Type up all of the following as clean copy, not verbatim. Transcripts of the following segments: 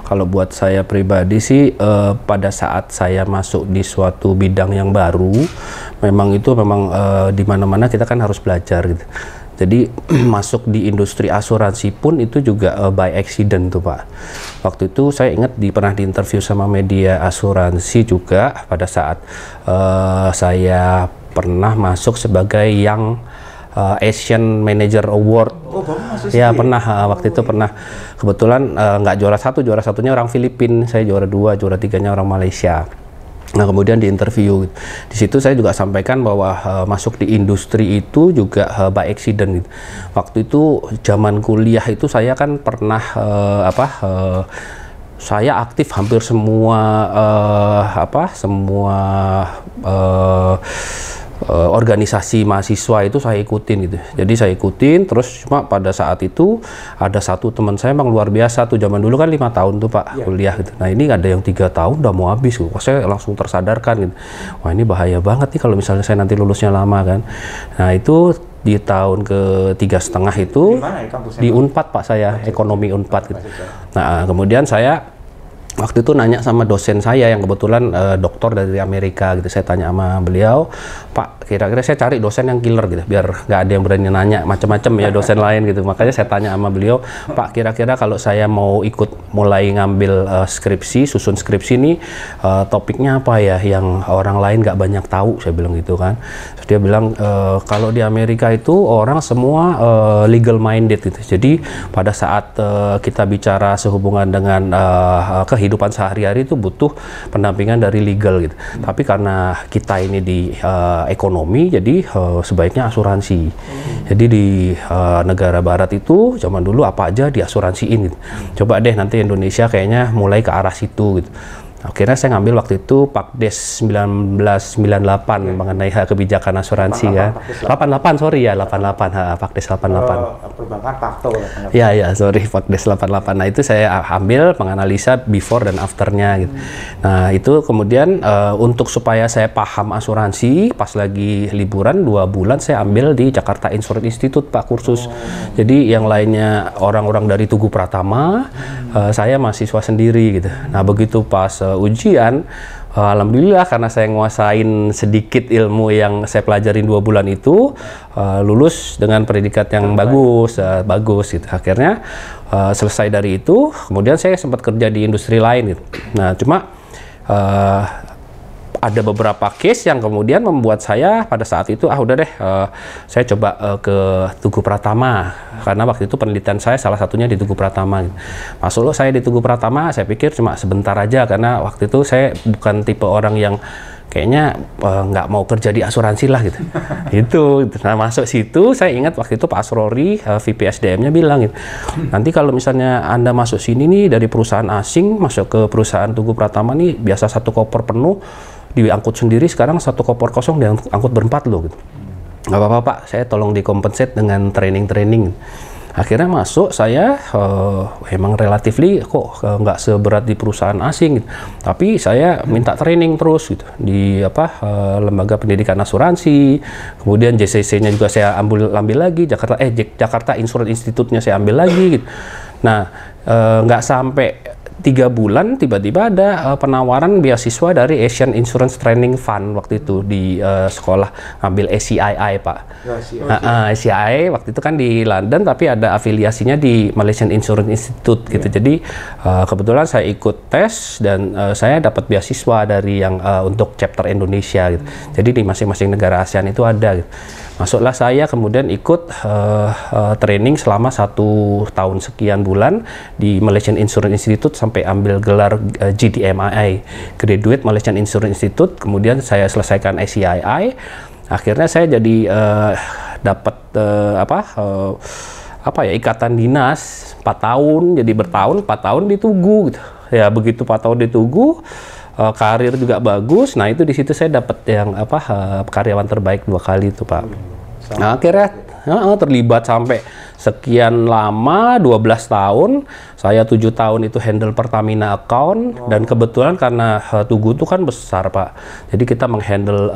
Kalau buat saya pribadi sih, pada saat saya masuk di suatu bidang yang baru, memang di mana-mana kita kan harus belajar gitu. Jadi masuk di industri asuransi pun itu juga by accident tuh Pak. Waktu itu saya ingat pernah diinterview sama media asuransi juga pada saat saya pernah masuk sebagai yang Asian Manager Award. Ya pernah, waktu itu pernah. Kebetulan nggak juara satu, juara satunya orang Filipina, saya juara dua, juara tiganya orang Malaysia. Nah kemudian di interview, di situ saya juga sampaikan bahwa masuk di industri itu juga by accident gitu. Waktu itu zaman kuliah itu saya kan pernah saya aktif hampir semua organisasi mahasiswa itu saya ikutin gitu. Jadi saya ikutin terus, cuma pada saat itu ada satu teman saya emang luar biasa tuh, zaman dulu kan 5 tahun tuh Pak kuliah gitu. Nah ini ada yang 3 tahun udah mau habis gitu. Saya langsung tersadarkan gitu. Wah ini bahaya banget nih kalau misalnya saya nanti lulusnya lama kan. Nah itu di tahun ke-3,5 itu di Unpad Pak, saya ekonomi Unpad gitu. Nah kemudian saya waktu itu nanya sama dosen saya yang kebetulan doktor dari Amerika gitu. Saya tanya sama beliau, Pak, kira-kira saya cari dosen yang killer gitu, biar nggak ada yang berani nanya macam-macam ya dosen lain gitu. Makanya saya tanya sama beliau, Pak, kira-kira kalau saya mau ikut mulai ngambil skripsi, susun skripsi ini topiknya apa ya yang orang lain nggak banyak tahu, saya bilang gitu kan. Terus dia bilang, kalau di Amerika itu orang semua legal minded gitu. Jadi pada saat kita bicara sehubungan dengan kehidupan sehari-hari itu butuh pendampingan dari legal gitu. Tapi karena kita ini di ekonomi, jadi sebaiknya asuransi. Jadi di negara barat itu zaman dulu apa aja diasuransiin gitu. Coba deh nanti Indonesia kayaknya mulai ke arah situ gitu. Akhirnya saya ngambil waktu itu Pakdes 1998 mengenai kebijakan asuransi kan. 88 sorry ya, 88 Pakdes 88. Perbankan Pakto. Ya sorry, Pakdes 88. Nah itu saya ambil menganalisa before dan afternya gitu. Nah itu kemudian untuk supaya saya paham asuransi, pas lagi liburan 2 bulan saya ambil di Jakarta Insurance Institute Pak kursus. Jadi yang lainnya orang-orang dari Tugu Pratama, saya mahasiswa sendiri gitu. Nah begitu pas ujian, alhamdulillah karena saya nguasain sedikit ilmu yang saya pelajarin 2 bulan itu, lulus dengan predikat yang bagus gitu. Akhirnya selesai dari itu, kemudian saya sempat kerja di industri lain gitu. Nah cuma ada beberapa case yang kemudian membuat saya pada saat itu udah deh, saya coba ke Tugu Pratama, karena waktu itu penelitian saya salah satunya di Tugu Pratama. Masuk saya di Tugu Pratama, saya pikir cuma sebentar aja karena waktu itu saya bukan tipe orang yang kayaknya nggak mau kerja di asuransi lah gitu. Nah masuk situ saya ingat waktu itu Pak Asrori, VP SDM-nya bilang gitu, nanti kalau misalnya Anda masuk sini nih dari perusahaan asing masuk ke perusahaan Tugu Pratama nih, biasa 1 koper penuh diangkut sendiri, sekarang 1 koper kosong diangkut berempat loh gitu. Nggak apa-apa Pak, saya tolong dikompensate dengan training. Akhirnya masuk saya, emang relatively kok nggak seberat di perusahaan asing gitu. Tapi saya minta training terus gitu di lembaga pendidikan asuransi. Kemudian JCC-nya juga saya ambil lagi, Jakarta Insurance Institute-nya saya ambil lagi gitu. Nah nggak sampai 3 bulan tiba-tiba ada penawaran beasiswa dari Asian Insurance Training Fund waktu itu di sekolah, ambil ACII Pak. ACII waktu itu kan di London tapi ada afiliasinya di Malaysian Insurance Institute gitu. Jadi kebetulan saya ikut tes dan saya dapat beasiswa dari yang untuk chapter Indonesia gitu. Jadi di masing-masing negara ASEAN itu ada gitu. Masuklah saya kemudian ikut training selama 1 tahun sekian bulan di Malaysian Insurance Institute sampai ambil gelar GDMII, Graduate Malaysian Insurance Institute. Kemudian saya selesaikan ACII. Akhirnya saya jadi dapat ikatan dinas 4 tahun, jadi bertahun 4 tahun di Tugu gitu. Ya begitu 4 tahun di Tugu, karir juga bagus. Nah itu di situ saya dapat yang karyawan terbaik 2 kali itu Pak. Nah akhirnya terlibat sampai sekian lama, 12 tahun, saya 7 tahun itu handle Pertamina account, dan kebetulan karena Tugu itu kan besar Pak, jadi kita menghandle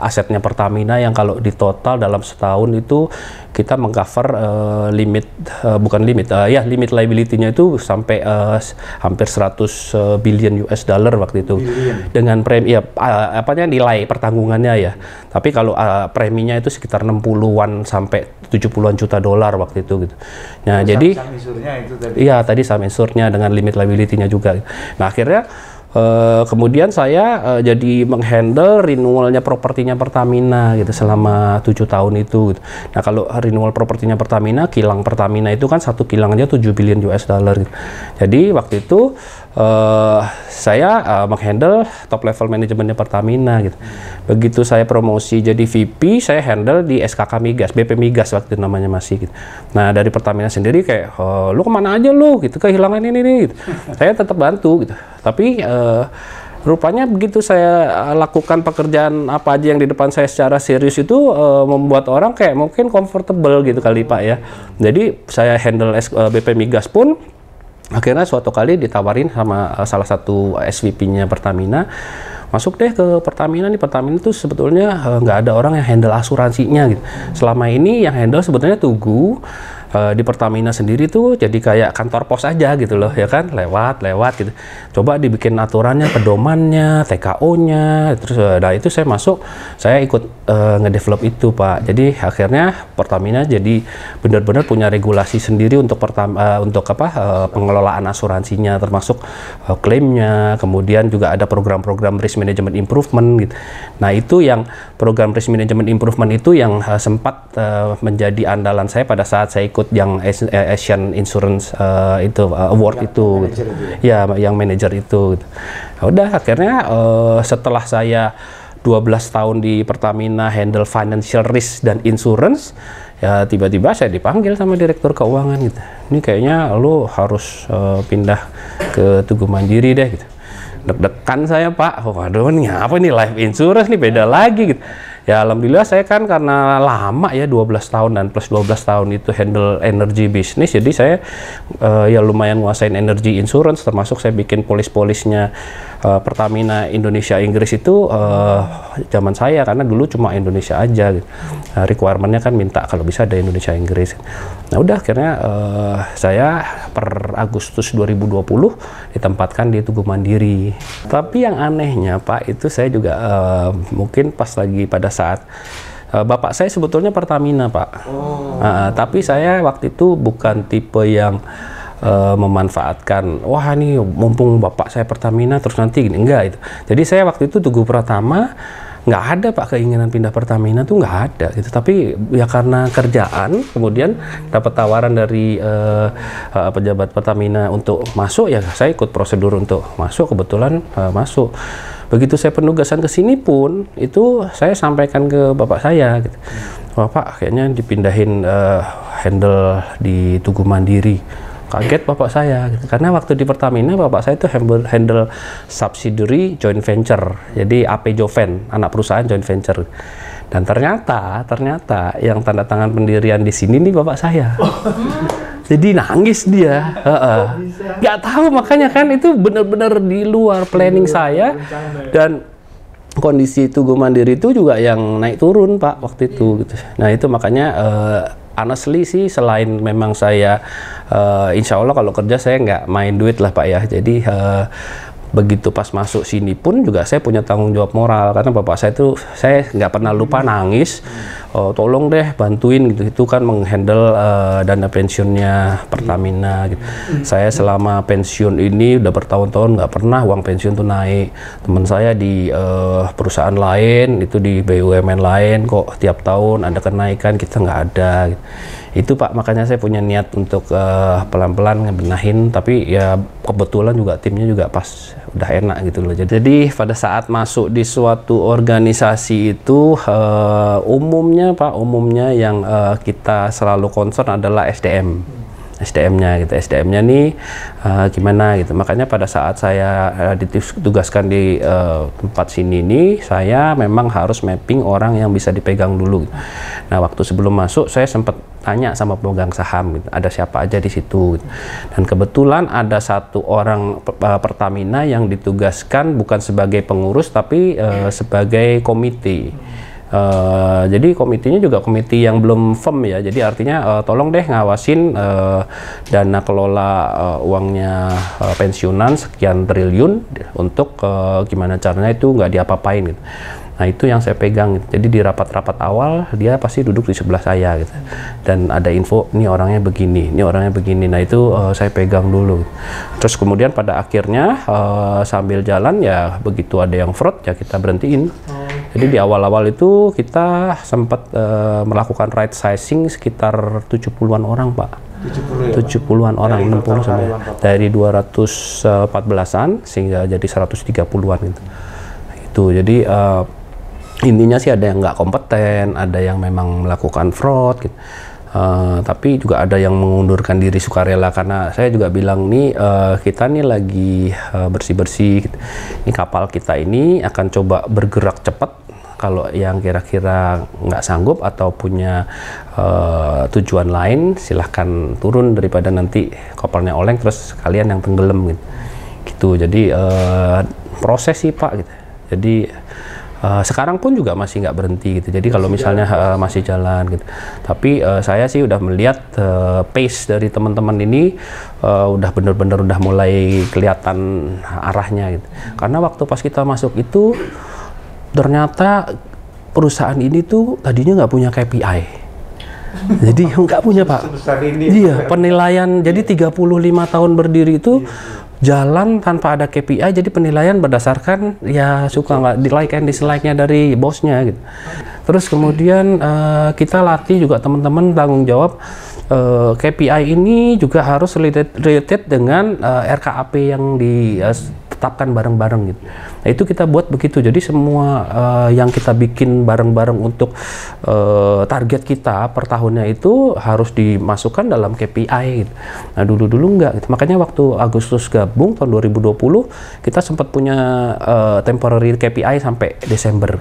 asetnya Pertamina yang kalau di total dalam setahun itu kita mengcover limit limit liability-nya itu sampai hampir 100 billion US dollar waktu itu. Dengan premi nilai pertanggungannya ya. Tapi kalau preminya itu sekitar 60-an sampai 70-an juta dolar waktu itu gitu. Nah, jadi saham insurnya itu tadi. Iya, tadi saham insurnya dengan limit liability-nya juga. Nah, akhirnya kemudian saya jadi menghandle renewalnya propertinya Pertamina gitu selama 7 tahun itu gitu. Nah, kalau renewal propertinya Pertamina, kilang Pertamina itu kan satu kilangnya 7 billion US dollar gitu. Jadi waktu itu saya menghandle top level manajemennya Pertamina gitu. Begitu saya promosi jadi VP, saya handle di SKK Migas, BP Migas waktu itu namanya masih gitu. Nah, dari Pertamina sendiri kayak lu kemana aja lu gitu, kehilangan ini gitu. Saya tetap bantu gitu. Tapi rupanya begitu saya lakukan pekerjaan apa aja yang di depan saya secara serius itu membuat orang kayak mungkin comfortable gitu kali Pak ya. Jadi saya handle BP Migas pun akhirnya suatu kali ditawarin sama salah satu SVP-nya Pertamina, masuk deh ke Pertamina nih. Pertamina itu sebetulnya nggak ada orang yang handle asuransinya gitu. Selama ini yang handle sebetulnya Tugu. Di Pertamina sendiri tuh jadi kayak kantor pos aja gitu loh ya kan, lewat gitu. Coba dibikin aturannya, pedomannya, TKO-nya, terus nah itu saya masuk, saya ikut ngedevelop itu Pak. Jadi akhirnya Pertamina jadi benar-benar punya regulasi sendiri untuk pengelolaan asuransinya, termasuk klaimnya, kemudian juga ada program-program risk management improvement gitu. Nah, itu yang program risk management improvement itu yang sempat menjadi andalan saya pada saat saya ikut yang Asian Insurance award itu, ya yang manajer itu. Ya udah akhirnya setelah saya 12 tahun di Pertamina handle financial risk dan insurance, ya tiba-tiba saya dipanggil sama direktur keuangan gitu. Ini kayaknya lo harus pindah ke Tugu Mandiri deh gitu. Deg-degan saya Pak, waduh nih apa nih life insurance nih beda lagi gitu. Ya alhamdulillah saya kan karena lama ya 12 tahun dan plus 12 tahun itu handle energy business, jadi saya ya lumayan nguasain energy insurance, termasuk saya bikin polis-polisnya Pertamina Indonesia Inggris itu zaman saya, karena dulu cuma Indonesia aja gitu. Requirement-nya kan minta kalau bisa ada Indonesia Inggris. Nah udah akhirnya saya per Agustus 2020 ditempatkan di Tugu Mandiri. Tapi yang anehnya Pak, itu saya juga mungkin pas lagi pada saat bapak saya sebetulnya Pertamina Pak. Tapi saya waktu itu bukan tipe yang memanfaatkan, wah ini mumpung bapak saya Pertamina terus nanti gini, enggak itu. Jadi saya waktu itu Tugu Pratama nggak ada Pak keinginan pindah Pertamina tuh nggak ada gitu. Tapi ya karena kerjaan kemudian dapat tawaran dari pejabat Pertamina untuk masuk, ya saya ikut prosedur untuk masuk, kebetulan masuk. Begitu saya penugasan ke sini pun itu saya sampaikan ke bapak saya gitu. Bapak kayaknya dipindahin handle di Tugu Mandiri. Kaget bapak saya gitu. Karena waktu di Pertamina bapak saya itu handle subsidiary joint venture, jadi AP Joven, anak perusahaan joint venture. Dan ternyata yang tanda tangan pendirian di sini nih bapak saya. Jadi nangis dia. Nggak tahu, makanya kan itu benar-benar di luar planning saya. Dan kondisi Tugu Mandiri itu juga yang naik turun Pak waktu itu gitu. Nah itu makanya honestly sih, selain memang saya insya Allah kalau kerja saya nggak main duit lah Pak ya. Jadi begitu pas masuk sini pun juga saya punya tanggung jawab moral, karena bapak saya itu saya nggak pernah lupa nangis, tolong deh bantuin gitu. Itu kan menghandle dana pensiunnya Pertamina gitu. Saya selama pensiun ini udah bertahun-tahun nggak pernah uang pensiun tuh naik. Teman saya di perusahaan lain itu, di BUMN lain kok tiap tahun ada kenaikan, kita nggak ada gitu. Itu Pak, makanya saya punya niat untuk pelan-pelan ngebenahin, tapi ya kebetulan juga timnya juga pas udah enak gitu loh. Jadi pada saat masuk di suatu organisasi itu umumnya Pak, yang kita selalu concern adalah SDM. SDM-nya gitu. SDM-nya nih gimana gitu. Makanya pada saat saya ditugaskan di tempat sini nih, saya memang harus mapping orang yang bisa dipegang dulu. Nah, waktu sebelum masuk saya sempat tanya sama pemegang saham gitu, ada siapa aja di situ gitu. Dan kebetulan ada satu orang Pertamina yang ditugaskan bukan sebagai pengurus tapi sebagai komite. Jadi komitenya juga komite yang belum firm ya, jadi artinya tolong deh ngawasin dana kelola uangnya pensiunan sekian triliun untuk gimana caranya itu nggak diapa-apain gitu. Nah, itu yang saya pegang gitu. Jadi di rapat-rapat awal dia pasti duduk di sebelah saya gitu, dan ada info ini orangnya begini, ini orangnya begini. Nah, itu saya pegang dulu. Terus kemudian pada akhirnya sambil jalan ya begitu ada yang fraud ya kita berhentiin. Jadi di awal-awal itu kita sempat melakukan right sizing sekitar 70-an orang, Pak. 70-an orang, 60 sampai dari 214-an sehingga jadi 130-an gitu. Itu jadi intinya sih ada yang nggak kompeten, ada yang memang melakukan fraud gitu. Tapi juga ada yang mengundurkan diri sukarela, karena saya juga bilang nih kita nih lagi bersih-bersih gitu. Ini kapal kita ini akan coba bergerak cepat. Kalau yang kira-kira nggak sanggup atau punya tujuan lain, silahkan turun daripada nanti kapalnya oleng terus kalian yang tenggelam gitu. Jadi proses sih Pak gitu. Jadi sekarang pun juga masih nggak berhenti gitu. Jadi kalau misalnya masih jalan gitu. Tapi saya sih udah melihat pace dari teman-teman ini udah bener-bener udah mulai kelihatan arahnya gitu. Karena waktu pas kita masuk itu ternyata perusahaan ini tuh tadinya nggak punya KPI. Jadi nggak punya Pak. Iya, penilaian. Jadi 35 tahun berdiri itu jalan tanpa ada KPI, jadi penilaian berdasarkan ya suka nggak di like and dislike-nya dari bosnya gitu. Terus kemudian kita latih juga teman-teman tanggung jawab KPI ini juga harus related dengan RKAP yang ditetapkan bareng-bareng gitu. Nah, itu kita buat begitu. Jadi semua yang kita bikin bareng-bareng untuk target kita per tahunnya itu harus dimasukkan dalam KPI gitu. Nah, dulu-dulu enggak gitu. Makanya waktu Agustus gabung tahun 2020 kita sempat punya temporary KPI sampai Desember.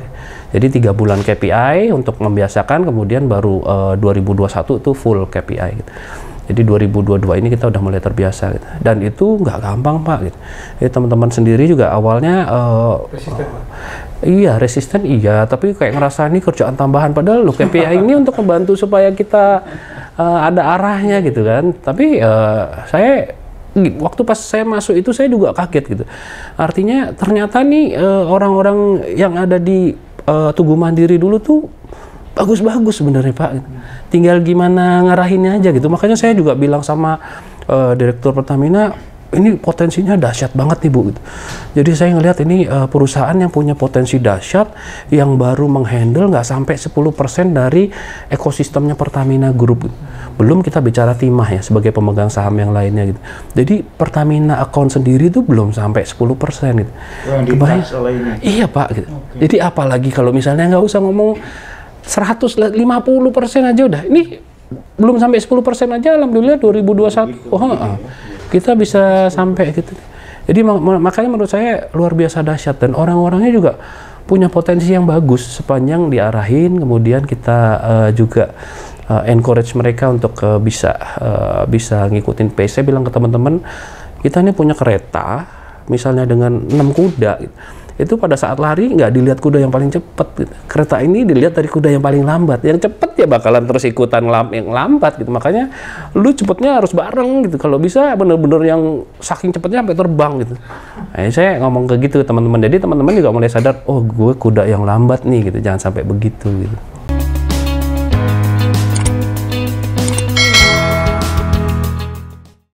Jadi 3 bulan KPI untuk membiasakan, kemudian baru 2021 itu full KPI gitu. Jadi 2022 ini kita udah mulai terbiasa gitu. Dan itu nggak gampang Pak gitu. Jadi teman-teman sendiri juga awalnya resisten, Pak. Iya resisten iya, tapi kayak ngerasa ini kerjaan tambahan, padahal loh KPI ini untuk membantu supaya kita ada arahnya gitu kan. Tapi saya waktu pas saya masuk itu saya juga kaget gitu. Artinya ternyata nih orang-orang yang ada di Tugu Mandiri dulu tuh bagus-bagus sebenarnya Pak. Tinggal gimana ngarahinnya aja gitu. Makanya saya juga bilang sama Direktur Pertamina, ini potensinya dahsyat banget nih Bu. Gitu. Jadi saya ngelihat ini perusahaan yang punya potensi dahsyat, yang baru menghandle nggak sampai 10% dari ekosistemnya Pertamina Group. Gitu. Belum kita bicara Timah ya sebagai pemegang saham yang lainnya gitu. Jadi Pertamina account sendiri itu belum sampai 10% gitu. Iya Pak gitu. Okay. Jadi apalagi kalau misalnya nggak usah ngomong 150% aja udah. Ini belum sampai 10% aja alhamdulillah 2021. Kita bisa sampai gitu. Jadi makanya menurut saya luar biasa dahsyat, dan orang-orangnya juga punya potensi yang bagus sepanjang diarahin, kemudian kita juga encourage mereka untuk bisa ngikutin pace. Saya bilang ke teman-teman, kita ini punya kereta misalnya dengan 6 kuda gitu. Itu pada saat lari nggak dilihat kuda yang paling cepat gitu. Kereta ini dilihat dari kuda yang paling lambat. Yang cepat ya bakalan terus ikutan yang lambat gitu. Makanya lu cepetnya harus bareng gitu. Kalau bisa bener-bener yang saking cepetnya sampai terbang gitu. Nah, saya ngomong ke gitu teman-teman. Jadi teman-teman juga mulai sadar, oh gue kuda yang lambat nih gitu. Jangan sampai begitu gitu.